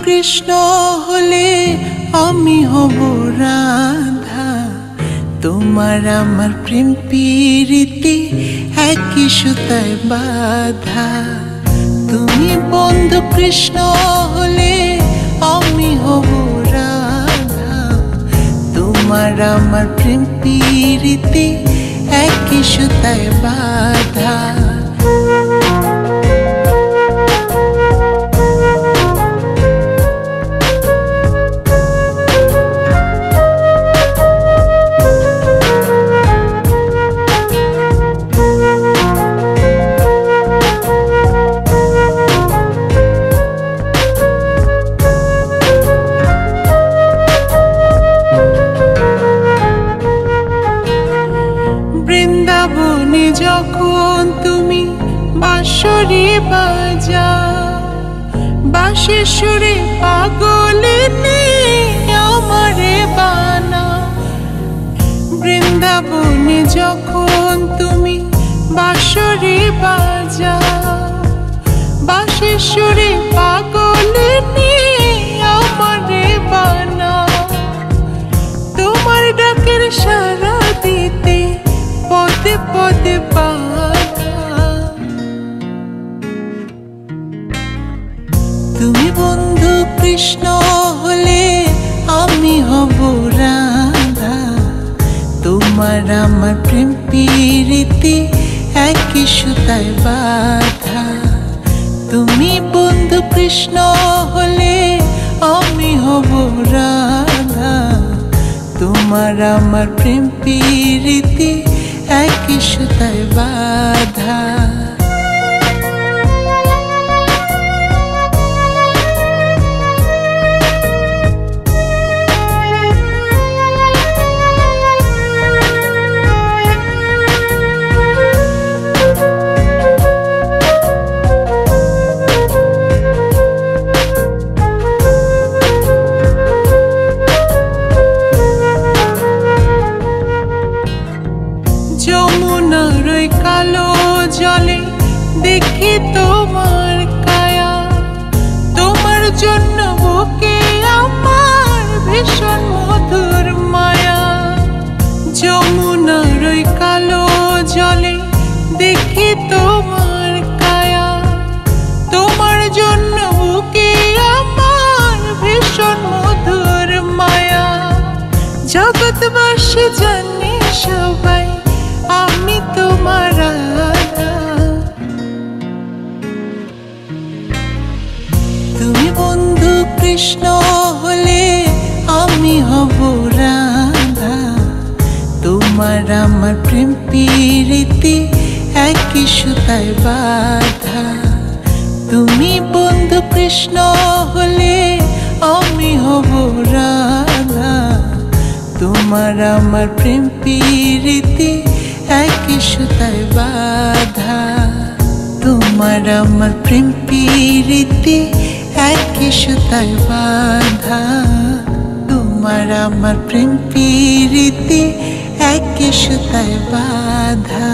কৃষ্ণ হলে আমি হব রাধা। তোমার আমার প্রেম প্রীতি একই সুতায় বাঁধা। তুমি বন্ধু কৃষ্ণ হলে আমি হব রাধা। তোমার আমার প্রেম প্রীতি একই সুতায় বাঁধা। বৃন্দাবনে যখন তুমি বাঁশরি বাজাও, বাঁশির সুরে পাগলে আমারে বানাও। বৃন্দাবনে যখন তুমি বাঁশরি বাজাও, বাঁশির সুরে পাগলে আমারে বানাও। তোমার ডাকের সাড়া দিতে পদে পদে বাধা। তুমি বন্ধু কৃষ্ণ হলে আমি হব রাধা। তোমার আমার প্রেম প্রীতি একই সুতায় বাঁধা। তুমি বন্ধু কৃষ্ণ হলে আমি হব রাধা। তোমার আমার প্রেম প্রীতি একই সুতায় বাঁধা। যমুনার ওই কালো জলে দেখি তোমার কায়া। তোমার জন্য বুকে আমার ভীষণ মধুর মায়া। যমুনার ওই কালো জলে দেখি তোমার কায়া। তোমার জন্য বুকে আমার ভীষণ মধুর মায়া। জগৎবাসী জানে সবাই আমি তোমার রাধা। তুমি বন্ধু কৃষ্ণ হলে আমি হব রাধা। তোমার আমার প্রেম প্রীতি একই সুতায় বাঁধা। তুমি বন্ধু কৃষ্ণ হলে আমি হব রাধা। তোমার আমার প্রেম প্রীতি একই সুতায় বাঁধা। তোমার আমার প্রেম প্রীতি একই সুতায় বাঁধা। তোমার আমার প্রেম প্রীতি একই সুতায় বাঁধা।